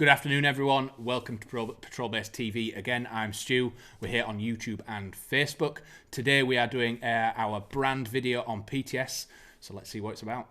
Good afternoon, everyone. Welcome to Patrol Base TV. Again, I'm Stu. We're here on YouTube and Facebook. Today we are doing our brand video on PTS. So let's see what it's about.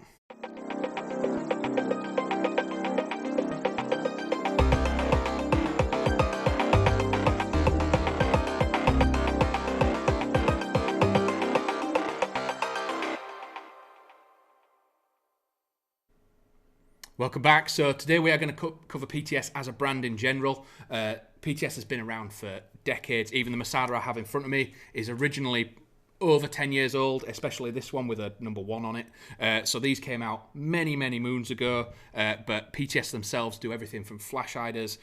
Welcome back. So today we are going to cover PTS as a brand in general. PTS has been around for decades. Even the Masada I have in front of me is originally over 10 years old, especially this one with a number 1 on it. So these came out many moons ago, but PTS themselves do everything from flash hiders,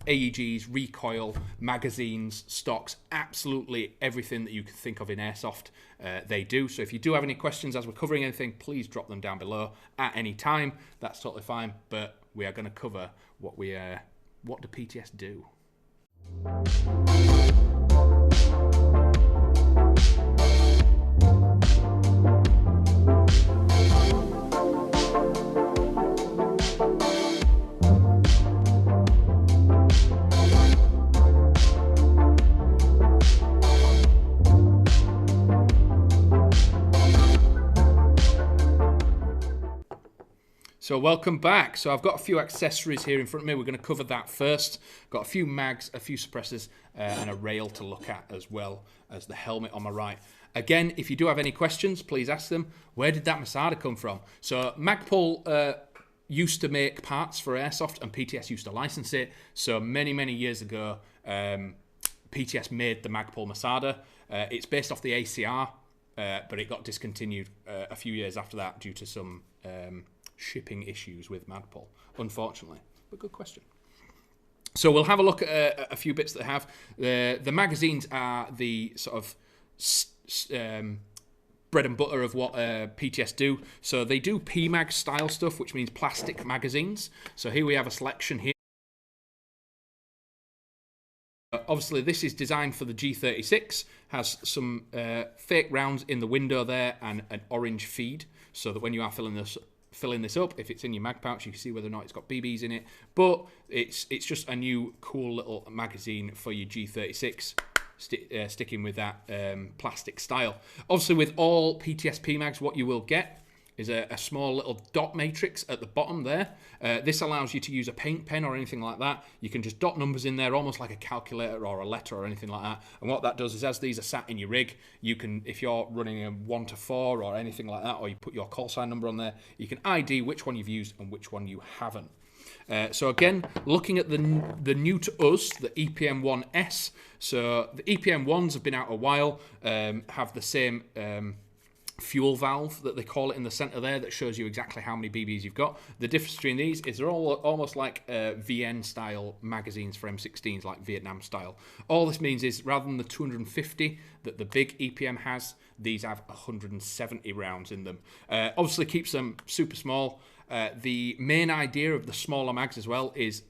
AEGs, recoil, magazines, stocks, absolutely everything that you can think of in Airsoft, they do. So if you do have any questions as we're covering anything, please drop them down below at any time. That's totally fine, but we are going to cover what do PTS do. So welcome back. So I've got a few accessories here in front of me. We're going to cover that first. Got a few mags, a few suppressors, and a rail to look at, as well as the helmet on my right. Again, if you do have any questions, please ask them. Where did that Masada come from? So Magpul used to make parts for Airsoft, and PTS used to license it. So many years ago, PTS made the Magpul Masada. It's based off the ACR, but it got discontinued a few years after that due to some shipping issues with Magpul, unfortunately. But good question. So we'll have a look at a few bits that have. The magazines are the sort of bread and butter of what PTS do. So they do PMag style stuff, which means plastic magazines. So here we have a selection here. Obviously, this is designed for the G36, has some fake rounds in the window there and an orange feed, so that when you are filling this up, if it's in your mag pouch, you can see whether or not it's got BBs in it. But it's just a new cool little magazine for your G36, sticking with that plastic style. Obviously, with all PTS PMags, what you will get is a small little dot matrix at the bottom there. This allows you to use a paint pen or anything like that. You can just dot numbers in there, almost like a calculator or a letter or anything like that. And what that does is, as these are sat in your rig, you can, if you're running a 1 to 4 or anything like that, or you put your call sign number on there, you can ID which one you've used and which one you haven't. So again, looking at the new to us, the EPM1S. So the EPM1s have been out a while, have the same fuel valve that they call it in the center there that shows you exactly how many BBs you've got. The difference between these is they're all almost like VN style magazines for M16s, like Vietnam style. All this means is, rather than the 250 that the big EPM has, these have 170 rounds in them. Obviously keeps them super small. The main idea of the smaller mags as well is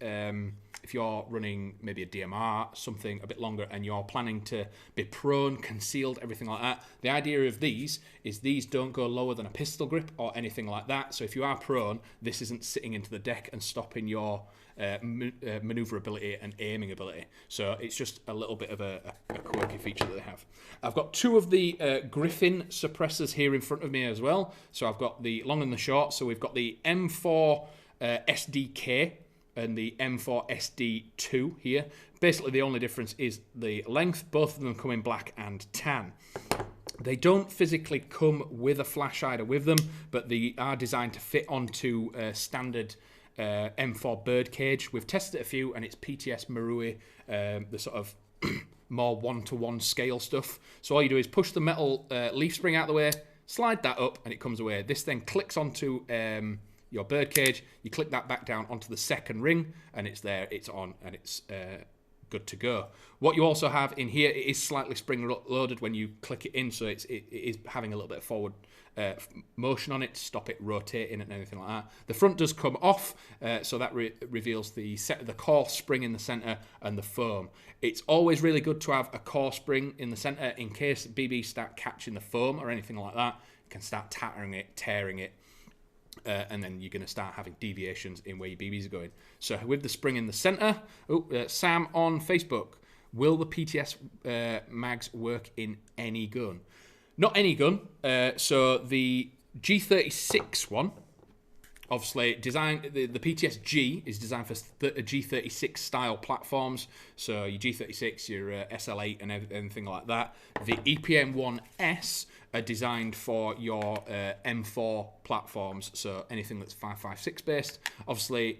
if you're running maybe a DMR, something a bit longer, and you're planning to be prone, concealed, everything like that, the idea of these is these don't go lower than a pistol grip or anything like that. So if you are prone, this isn't sitting into the deck and stopping your maneuverability and aiming ability. So it's just a little bit of a quirky feature that they have. I've got two of the Griffin suppressors here in front of me as well. So I've got the long and the short. So we've got the M4 SDK and the M4 SD2 here. Basically, the only difference is the length. Both of them come in black and tan. They don't physically come with a flash hider with them, but they are designed to fit onto standard M4 birdcage. We've tested a few, and it's PTS Marui, the sort of more one-to-one scale stuff. So all you do is push the metal leaf spring out the way, slide that up, and it comes away. This then clicks onto your birdcage. You click that back down onto the second ring, and it's there, it's on, and it's good to go. What you also have in here, it is slightly spring loaded when you click it in, so it is having a little bit of forward motion on it to stop it rotating and anything like that. The front does come off, so that reveals the core spring in the center and the foam. It's always really good to have a core spring in the center in case BBs start catching the foam or anything like that. You can start tattering it, tearing it. and then you're going to start having deviations in where your BBs are going. So with the spring in the centre, Sam on Facebook, will the PTS mags work in any gun? Not any gun. So the G36 one, obviously designed, the PTS G is designed for G36 style platforms. So your G36, your SL8 and everything like that. The EPM1S are designed for your M4 platforms, so anything that's 5.56 based. Obviously,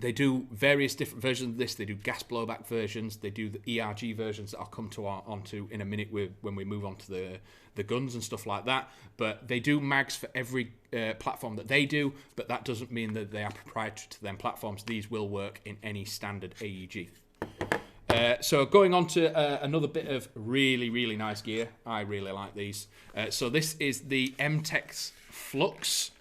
they do various different versions of this. They do gas blowback versions. They do the ERG versions that I'll come to onto in a minute when we move on to the guns and stuff like that. But they do mags for every platform that they do, but that doesn't mean that they are proprietary to them platforms. These will work in any standard AEG. So going on to another bit of really, really nice gear. I really like these. So this is the MTEX Flux.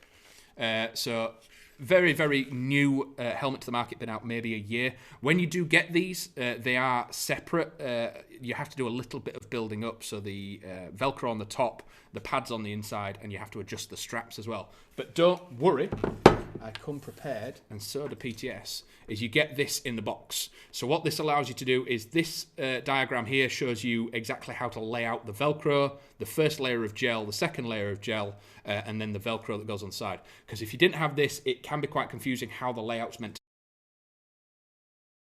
So very, very new helmet to the market, been out maybe a year. When you do get these, they are separate. You have to do a little bit of building up. So the Velcro on the top, the pads on the inside, and you have to adjust the straps as well. But don't worry, I come prepared, and so do PTS, is you get this in the box. So what this allows you to do is this diagram here shows you exactly how to lay out the Velcro, the first layer of gel, the second layer of gel, and then the Velcro that goes on the side. Because if you didn't have this, it can be quite confusing how the layout's meant to.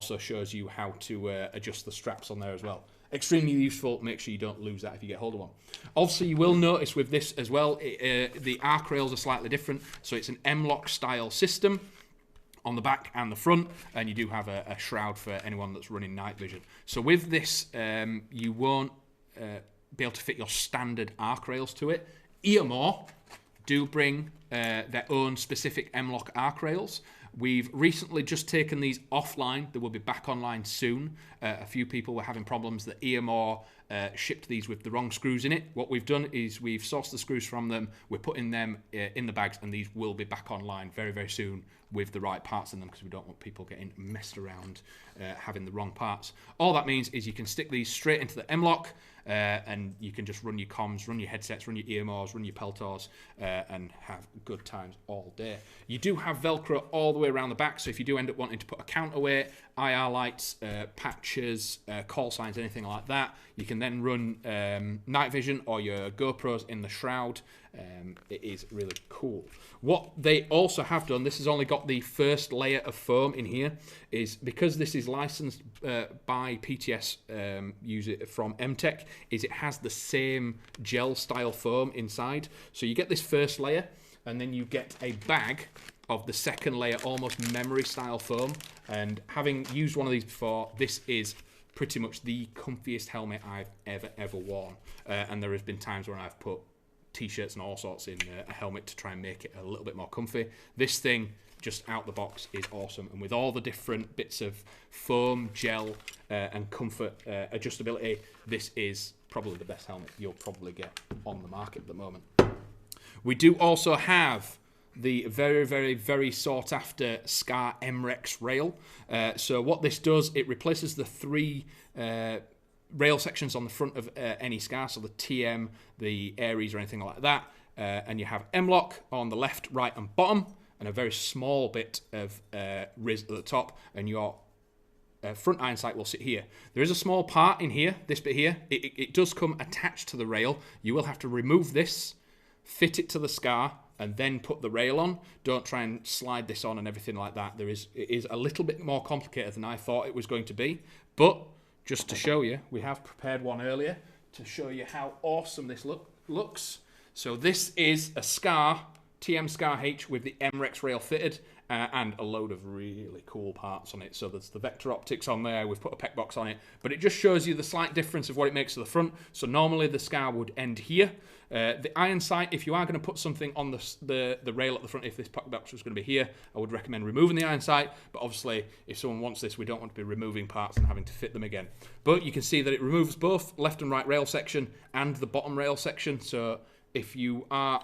Also shows you how to adjust the straps on there as well. Extremely useful. Make sure you don't lose that if you get hold of one. Also, you will notice with this as well, the arc rails are slightly different. So it's an M-LOK style system on the back and the front, and you do have a shroud for anyone that's running night vision. So with this, you won't be able to fit your standard arc rails to it. EMR do bring their own specific M-LOK arc rails. We've recently just taken these offline. They will be back online soon. A few people were having problems that EMR shipped these with the wrong screws in it. What we've done is we've sourced the screws from them. We're putting them in the bags, and these will be back online very, very soon with the right parts in them, because we don't want people getting messed around having the wrong parts. All that means is you can stick these straight into the M-LOK, and you can just run your comms, run your headsets, run your EMRs, run your Peltors, and have good times all day. You do have Velcro all the way around the back, so if you do end up wanting to put a counterweight, IR lights, patches, call signs, anything like that, you can then run night vision or your GoPros in the shroud. It is really cool. What they also have done, this has only got the first layer of foam in here, is because this is licensed by PTS, use it from MTEC, is it has the same gel style foam inside. So you get this first layer, and then you get a bag of the second layer, almost memory style foam. And having used one of these before, this is pretty much the comfiest helmet I've ever worn. And there has been times when I've put t-shirts and all sorts in a helmet to try and make it a little bit more comfy. This thing, just out the box, is awesome. And with all the different bits of foam, gel, and comfort adjustability, this is probably the best helmet you'll probably get on the market at the moment. We do also have the very, very, very sought after Scar MREX rail. So what this does, it replaces the three rail sections on the front of any Scar, so the TM, the Aries, or anything like that. And you have M-LOK on the left, right, and bottom, and a very small bit of RIS at the top, and your front iron sight will sit here. There is a small part in here, this bit here. It does come attached to the rail. You will have to remove this, fit it to the Scar, and then put the rail on. Don't try and slide this on and everything like that. It is a little bit more complicated than I thought it was going to be. But just to show you, we have prepared one earlier to show you how awesome this looks. So this is a Scar, TM Scar H with the MREX rail fitted, and a load of really cool parts on it. So there's the Vector optics on there, we've put a PEC box on it, but it just shows you the slight difference of what it makes to the front. So normally the Scar would end here. The iron sight, if you are going to put something on the rail at the front, if this PEC box was going to be here, I would recommend removing the iron sight. But obviously, if someone wants this, we don't want to be removing parts and having to fit them again. But you can see that it removes both left and right rail section and the bottom rail section. So if you are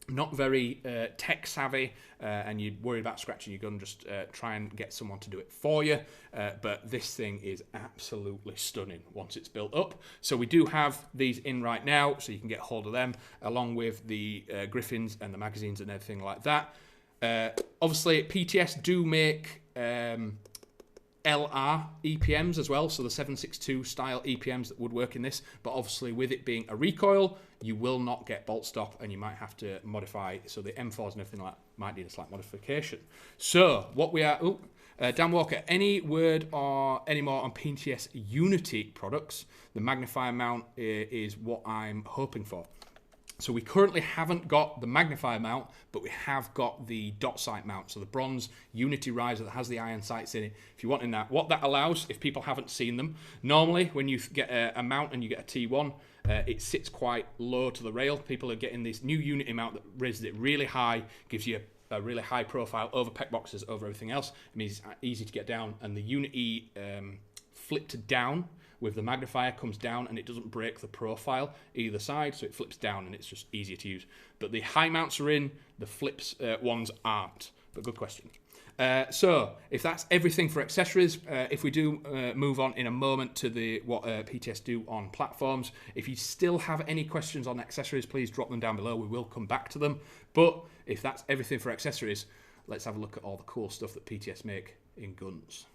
not very tech savvy, and you're worried about scratching your gun, just try and get someone to do it for you. But this thing is absolutely stunning once it's built up. So we do have these in right now, so you can get hold of them, along with the Griffins and the magazines and everything like that. Obviously, PTS do make LR EPMs as well, so the 7.62 style EPMs that would work in this, but obviously with it being a recoil, you will not get bolt stop, and you might have to modify, so the M4s and everything like that might need a slight modification. So what we are, Dan Walker, any word or any more on PTS Unity products? The magnifier mount is what I'm hoping for. So we currently haven't got the magnifier mount, but we have got the dot sight mount. So the bronze Unity riser that has the iron sights in it. If you want in that, what that allows, if people haven't seen them, normally when you get a mount and you get a T1, it sits quite low to the rail. People are getting this new Unity mount that raises it really high, gives you a really high profile over pec boxes, over everything else. It means it's easy to get down, and the Unity flipped down with the magnifier comes down, and it doesn't break the profile either side, so it flips down and it's just easier to use. But the high mounts are in, the flips ones aren't. But good question. So if that's everything for accessories, if we do move on in a moment to what PTS do on platforms, if you still have any questions on accessories, please drop them down below. We will come back to them. But if that's everything for accessories, let's have a look at all the cool stuff that PTS make in guns.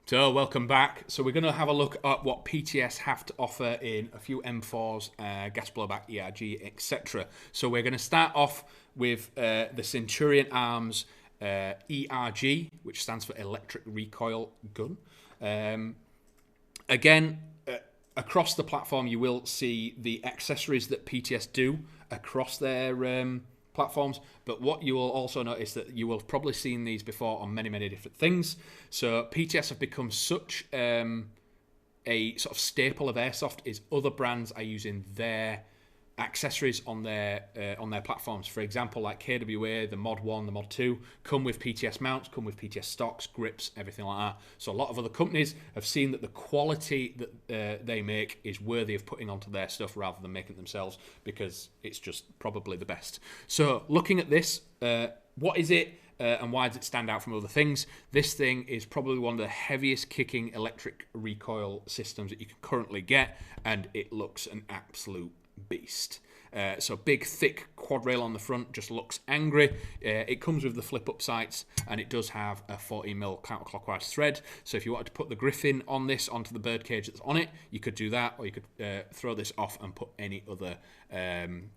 So welcome back. So we're going to have a look at what PTS have to offer in a few M4s, gas blowback, ERG, etc. So we're going to start off with the Centurion Arms ERG, which stands for Electric Recoil Gun. Again, across the platform, you will see the accessories that PTS do across their platforms, but what you will also notice that you will have probably seen these before on many different things. So PTS have become such a sort of staple of airsoft, is other brands are using their accessories on their platforms. For example, like KWA, the Mod 1, the Mod 2 come with PTS mounts, come with PTS stocks, grips, everything like that. So a lot of other companies have seen that the quality that they make is worthy of putting onto their stuff rather than making it themselves, because it's just probably the best. So looking at this, what is it and why does it stand out from other things? This thing is probably one of the heaviest kicking electric recoil systems that you can currently get, and it looks an absolute beast. So big thick quad rail on the front, just looks angry. It comes with the flip up sights, and it does have a 40mm counterclockwise thread. So if you wanted to put the Griffin on this onto the birdcage that's on it, you could do that, or you could throw this off and put any other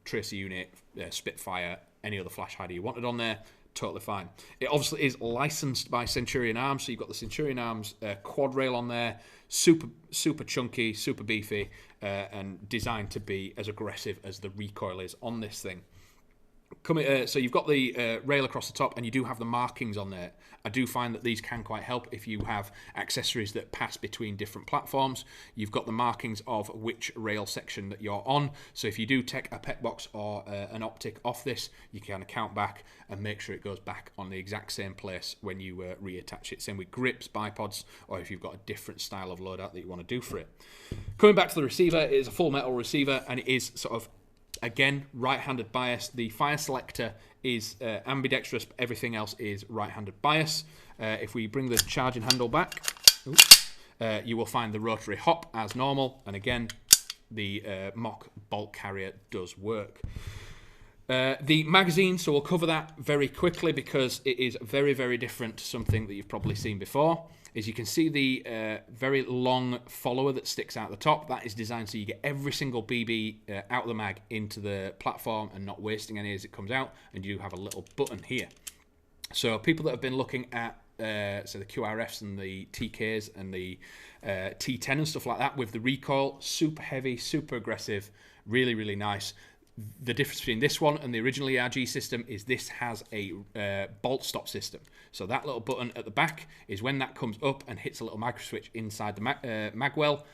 tracer unit, Spitfire, any other flash hider you wanted on there. Totally fine. It obviously is licensed by Centurion Arms, so you've got the Centurion Arms quad rail on there, super chunky, super beefy, and designed to be as aggressive as the recoil is on this thing. So you've got the rail across the top, and you do have the markings on there. I do find that these can quite help if you have accessories that pass between different platforms. You've got the markings of which rail section that you're on. So if you do take a pet box or an optic off this, you can count back and make sure it goes back on the exact same place when you reattach it. Same with grips, bipods, or if you've got a different style of loadout that you want to do for it. Coming back to the receiver, it is a full metal receiver, and it is sort of, again, right-handed bias. The fire selector is ambidextrous, but everything else is right-handed bias. If we bring the charging handle back, you will find the rotary hop as normal, and again, the mock bolt carrier does work. The magazine, so we'll cover that very quickly because it is very different to something that you've probably seen before. is you can see the very long follower that sticks out the top. That is designed so you get every single BB out of the mag into the platform and not wasting any as it comes out, and you have a little button here. So people that have been looking at so the QRFs and the TKs and the T10 and stuff like that with the recoil, super heavy, super aggressive, really, really nice. The difference between this one and the original ERG system is this has a bolt stop system. So that little button at the back is when that comes up and hits a little micro switch inside the mag well,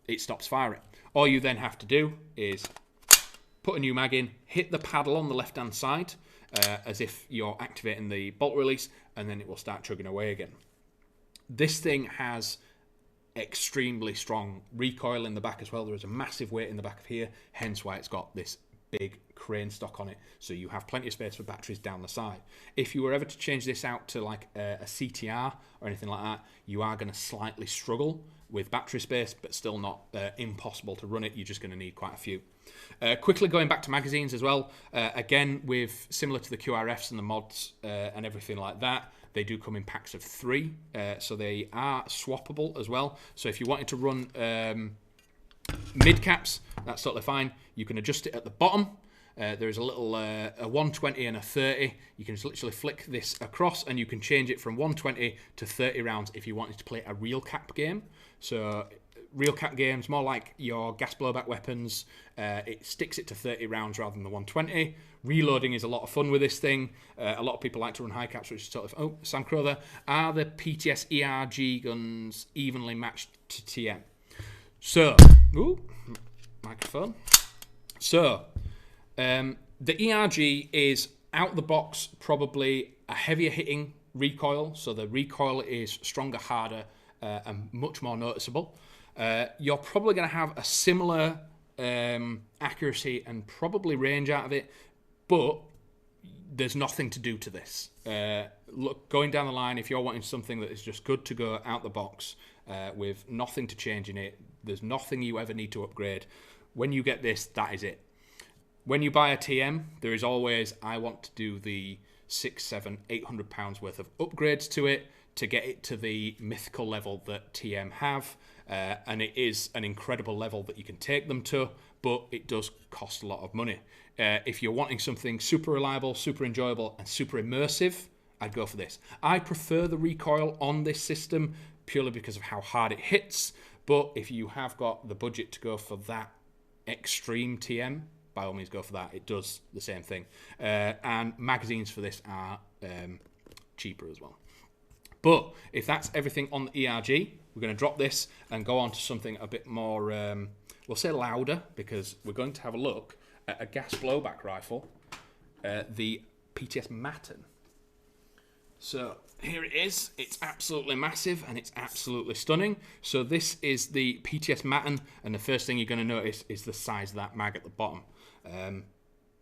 it stops firing. All you then have to do is put a new mag in, hit the paddle on the left hand side as if you're activating the bolt release, and then it will start chugging away again. This thing has extremely strong recoil in the back as well. There is a massive weight in the back of here, hence why it's got this big crane stock on it, so you have plenty of space for batteries down the side. If you were ever to change this out to like a CTR or anything like that, you are going to slightly struggle with battery space, but still not impossible to run it. You're just going to need quite a few. Quickly going back to magazines as well, again with similar to the QRFs and the mods and everything like that, they do come in packs of 3, so they are swappable as well. So if you wanted to run mid caps, that's totally fine. You can adjust it at the bottom. There is a little a 120 and a 30. You can just literally flick this across and you can change it from 120 to 30 rounds if you wanted to play a real cap game. So real cap games, more like your gas blowback weapons, it sticks it to 30 rounds rather than the 120. Reloading is a lot of fun with this thing. A lot of people like to run high caps, which is totally fun. Oh, Sam Crowther, are the PTS ERG guns evenly matched to TM? So, ooh, microphone. So, the ERG is out the box probably a heavier hitting recoil. So the recoil is stronger, harder, and much more noticeable. You're probably going to have a similar accuracy and probably range out of it, but there's nothing to do to this. Look, going down the line, if you're wanting something that is just good to go out the box with nothing to change in it, there's nothing you ever need to upgrade. When you get this, that is it. When you buy a TM, there is always, I want to do the 600, 700, 800 pounds worth of upgrades to it to get it to the mythical level that TM have. And it is an incredible level that you can take them to, but it does cost a lot of money. If you're wanting something super reliable, super enjoyable, and super immersive, I'd go for this. I prefer the recoil on this system purely because of how hard it hits, but if you have got the budget to go for that extreme TM, by all means go for that. It does the same thing. And magazines for this are cheaper as well. But if that's everything on the ERG, we're going to drop this and go on to something a bit more, we'll say louder, because we're going to have a look at a gas blowback rifle, the PTS Matten. So here it is. It's absolutely massive and it's absolutely stunning. So this is the PTS Matten, and the first thing you're going to notice is the size of that mag at the bottom.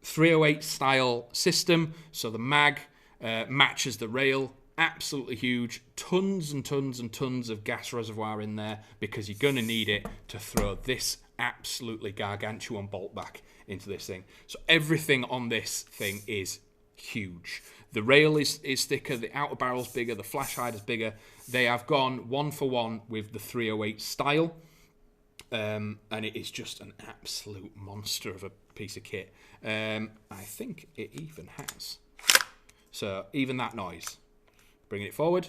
308 style system, so the mag matches the rail. Absolutely huge, tons and tons and tons of gas reservoir in there, because you're going to need it to throw this absolutely gargantuan bolt back into this thing. So everything on this thing is huge. The rail is thicker, the outer barrel's bigger, the flash hider's bigger. They have gone 1-for-1 with the 308 style, and it is just an absolute monster of a piece of kit. I think it even has. So even that noise. Bringing it forward.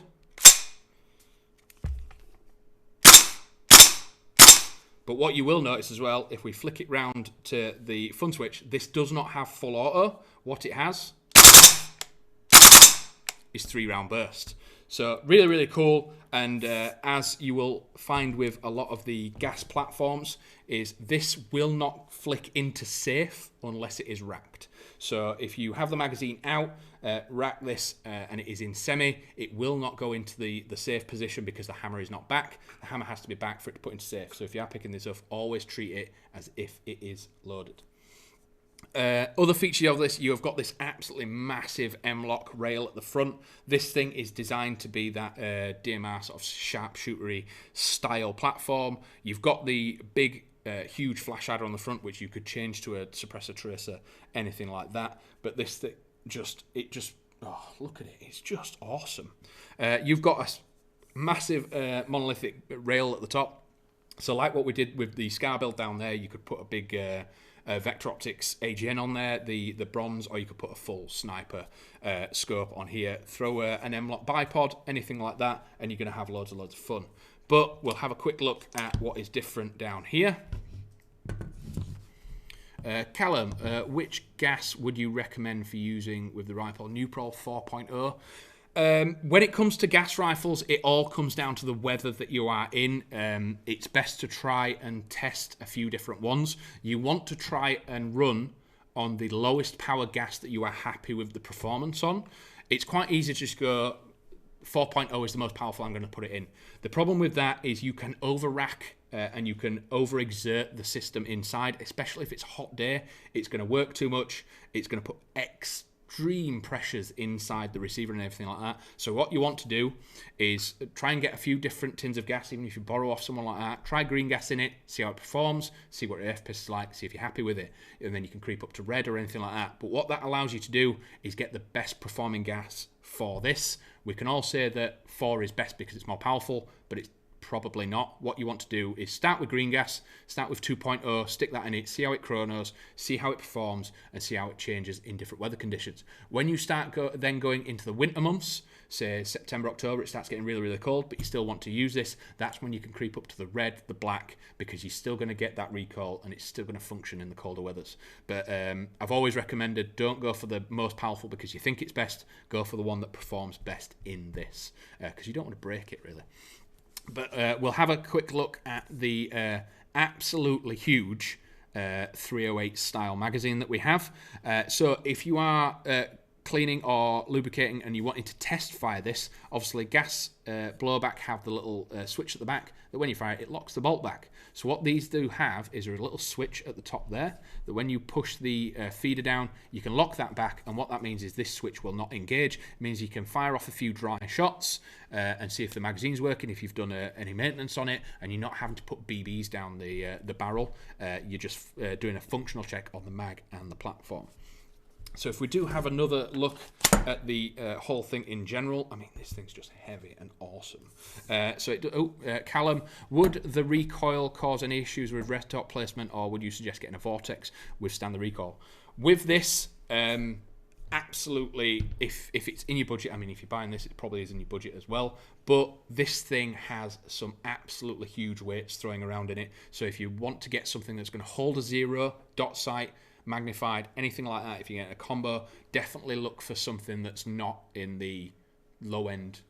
But what you will notice as well, if we flick it round to the fun switch, this does not have full auto. What it has is 3-round burst. So really, really cool. And as you will find with a lot of the gas platforms, is this will not flick into safe unless it is racked. So if you have the magazine out, rack this, and it is in semi, it will not go into the safe position because the hammer is not back. The hammer has to be back for it to put into safe. So if you are picking this up, always treat it as if it is loaded. Other feature of this, you have got this absolutely massive M-lock rail at the front. This thing is designed to be that DMR sort of sharpshootery style platform. You've got the big huge flash adder on the front, which you could change to a suppressor tracer, anything like that. But this thing oh, look at it, it's just awesome. You've got massive monolithic rail at the top. So like what we did with the Scar build down there, you could put a big Vector Optics AGN on there, the bronze, or you could put a full sniper scope on here, throw an M-Lock bipod, anything like that, and you're going to have loads of fun. But we'll have a quick look at what is different down here. Callum, which gas would you recommend for using with the rifle? Nuprol 4.0. When it comes to gas rifles, it all comes down to the weather that you are in. It's best to try and test a few different ones. You want to try and run on the lowest power gas that you are happy with the performance on. It's quite easy to just go 4.0 is the most powerful, I'm going to put it in. The problem with that is you can over-rack and you can overexert the system inside, especially if it's a hot day. It's going to work too much. It's going to put extreme pressures inside the receiver and everything like that. So what you want to do is try and get a few different tins of gas, even if you borrow off someone like that. Try green gas in it, see how it performs, see what your FPS is like, see if you're happy with it, and then you can creep up to red or anything like that. But what that allows you to do is get the best performing gas for this. We can all say that 4 is best because it's more powerful, but it's probably not. What you want to do is start with green gas, start with 2.0, stick that in it, see how it chronos, see how it performs, and see how it changes in different weather conditions. When you start then going into the winter months, say September, October, it starts getting really, really cold, but you still want to use this, that's when you can creep up to the red, the black, because you're still going to get that recoil and it's still going to function in the colder weathers. But I've always recommended don't go for the most powerful because you think it's best, go for the one that performs best in this, because you don't want to break it really. But we'll have a quick look at the absolutely huge 308 style magazine that we have. So if you are cleaning or lubricating and you wanted to test fire this, obviously gas blowback have the little switch at the back that when you fire it, it locks the bolt back. So what these do have is a little switch at the top there that when you push the feeder down, you can lock that back, and what that means is this switch will not engage. It means you can fire off a few dry shots and see if the magazine's working, if you've done any maintenance on it, and you're not having to put BBs down the barrel. You're just doing a functional check on the mag and the platform. So if we do have another look at the whole thing in general, I mean, this thing's just heavy and awesome. Callum, would the recoil cause any issues with red dot placement, or would you suggest getting a Vortex withstand the recoil? With this, absolutely, if it's in your budget, I mean, if you're buying this, it probably is in your budget as well, but this thing has some absolutely huge weights throwing around in it. So if you want to get something that's going to hold a 0, dot sight, magnified, anything like that, if you get a combo, definitely look for something that's not in the low-end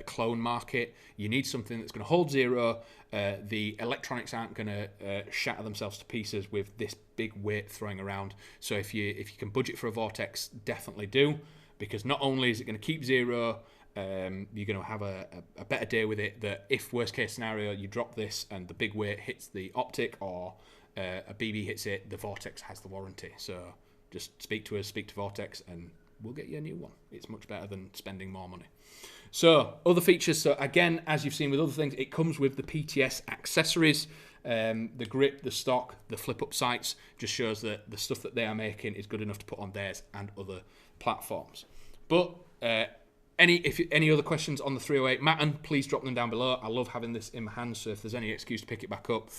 clone market. You need something that's going to hold 0. The electronics aren't going to shatter themselves to pieces with this big weight throwing around. So if you can budget for a Vortex, definitely do, because not only is it going to keep 0, you're going to have a better day with it, that if worst case scenario you drop this and the big weight hits the optic or a BB hits it, the Vortex has the warranty. So just speak to us, speak to Vortex, and we'll get you a new one. It's much better than spending more money. So other features, so again, as you've seen with other things, it comes with the PTS accessories, the grip, the stock, the flip-up sights. Just shows that the stuff that they are making is good enough to put on theirs and other platforms. But any other questions on the 308 Matten, please drop them down below. I love having this in my hands, so if there's any excuse to pick it back up,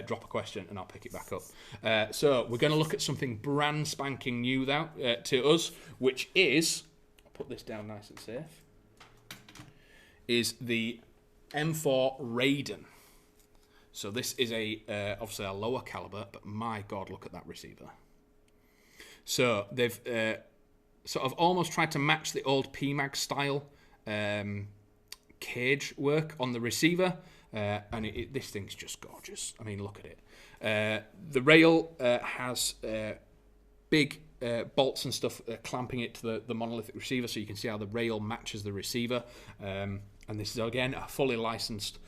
drop a question and I'll pick it back up. So we're going to look at something brand spanking new now to us, which is, I'll put this down nice and safe, is the M4 Radian. So this is obviously a lower caliber, but my God, look at that receiver. So they've sort of almost tried to match the old PMAG style cage work on the receiver, and this thing's just gorgeous. I mean, look at it. The rail has big bolts and stuff clamping it to the monolithic receiver, so you can see how the rail matches the receiver. And this is, again, a fully licensed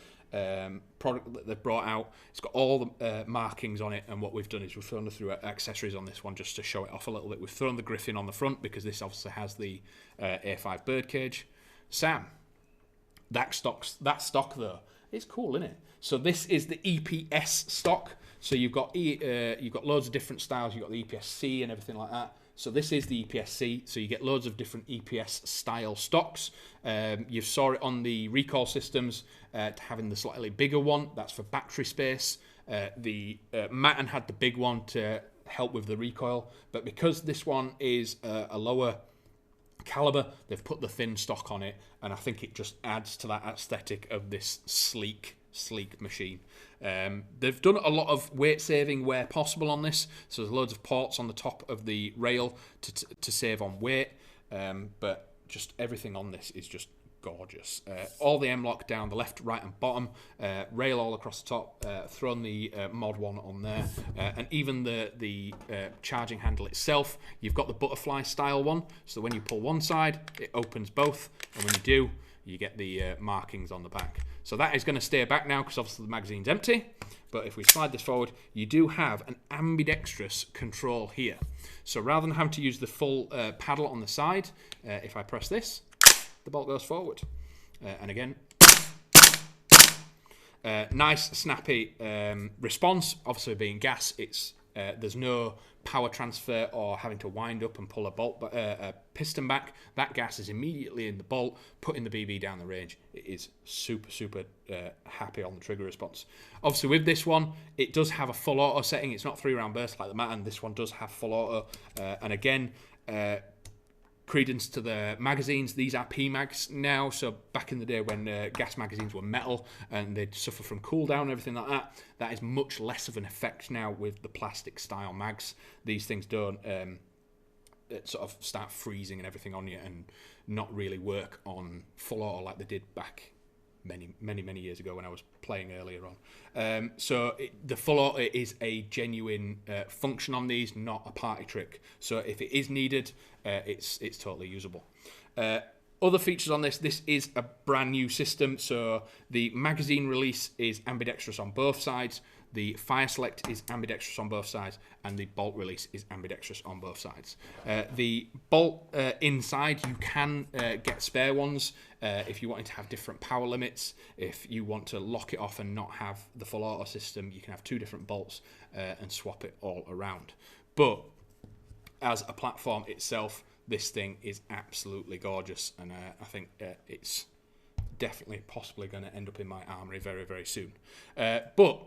product that they've brought out. It's got all the markings on it, and what we've done is we've thrown through accessories on this one just to show it off a little bit. We've thrown the Griffin on the front because this obviously has the A5 birdcage. Sam, that stock though, it's cool, isn't it? So this is the EPS stock. So you've got loads of different styles. You've got the EPS-C and everything like that. So this is the EPS-C, so you get loads of different EPS style stocks. You saw it on the recoil systems, having the slightly bigger one, that's for battery space. The Matin had the big one to help with the recoil, but because this one is a lower caliber, they've put the thin stock on it, and I think it just adds to that aesthetic of this sleek machine. They've done a lot of weight saving where possible on this, so there's loads of ports on the top of the rail to save on weight, but just everything on this is just gorgeous. All the M-LOK down the left, right and bottom, rail all across the top, thrown the Mod 1 on there, and even the charging handle itself, you've got the butterfly style one, so when you pull one side it opens both, and when you do, you get the markings on the back. So that is going to stay back now because obviously the magazine's empty, but if we slide this forward, you do have an ambidextrous control here. So rather than having to use the full paddle on the side, if I press this, the bolt goes forward. And again, nice snappy response. Obviously being gas, it's there's no power transfer or having to wind up and pull a piston back. That gas is immediately in the bolt, putting the BB down the range. It is super happy on the trigger response. Obviously with this one, it does have a full auto setting. It's not 3-round burst like the Matin. This one does have full auto, and again, credence to the magazines, these are PMags now, so back in the day when gas magazines were metal and they'd suffer from cool down and everything like that, that is much less of an effect now with the plastic style mags. These things don't sort of start freezing and everything on you and not really work on full auto like they did back many years ago when I was playing earlier on. So the full auto is a genuine function on these, not a party trick. So if it is needed, it's totally usable. Other features on this is a brand new system. So the magazine release is ambidextrous on both sides. The fire select is ambidextrous on both sides, and the bolt release is ambidextrous on both sides. The bolt inside, you can get spare ones if you wanted to have different power limits. If you want to lock it off and not have the full auto system, you can have 2 different bolts and swap it all around. But as a platform itself, this thing is absolutely gorgeous, and I think it's definitely possibly going to end up in my armoury very soon. But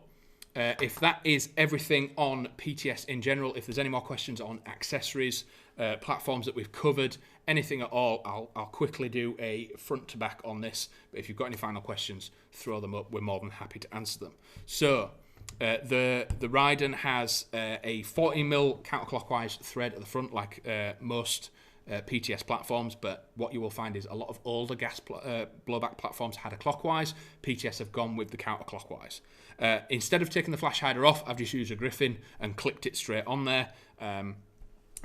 if that is everything on PTS in general, if there's any more questions on accessories, platforms that we've covered, anything at all, I'll quickly do a front to back on this. But if you've got any final questions, throw them up. We're more than happy to answer them. So the Radian has a 40mm counterclockwise thread at the front, like most PTS platforms, but what you will find is a lot of older gas blowback platforms had a clockwise. PTS have gone with the counterclockwise. Instead of taking the flash hider off, I've just used a Griffin and clipped it straight on there.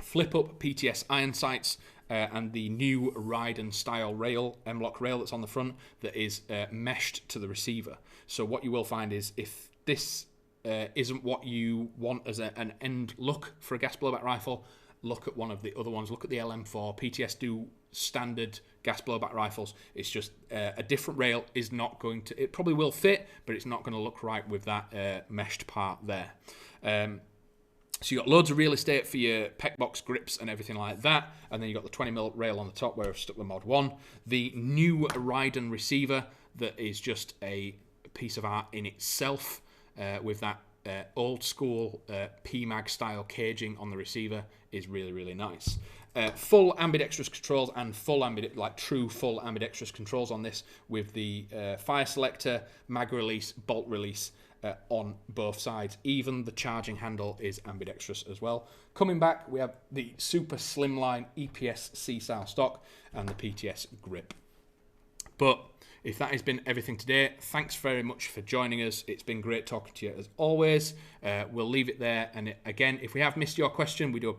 Flip up PTS iron sights and the new Radian style rail, M-LOK rail that's on the front that is meshed to the receiver. So what you will find is if this isn't what you want as an end look for a gas blowback rifle, look at one of the other ones. Look at the LM4. PTS do standard gas blowback rifles. It's just a different rail is not going to... It probably will fit, but it's not going to look right with that meshed part there. So you've got loads of real estate for your pec box grips and everything like that. And then you've got the 20mm rail on the top where I've stuck the Mod 1. The new Radian receiver that is just a piece of art in itself with that old school PMag style caging on the receiver is really nice. Full ambidextrous controls and true full ambidextrous controls on this with the fire selector, mag release, bolt release on both sides. Even the charging handle is ambidextrous as well. Coming back, we have the super slimline EPS C-style stock and the PTS grip. But if that has been everything today, thanks very much for joining us. It's been great talking to you as always. We'll leave it there. And again, if we have missed your question, we do apologize.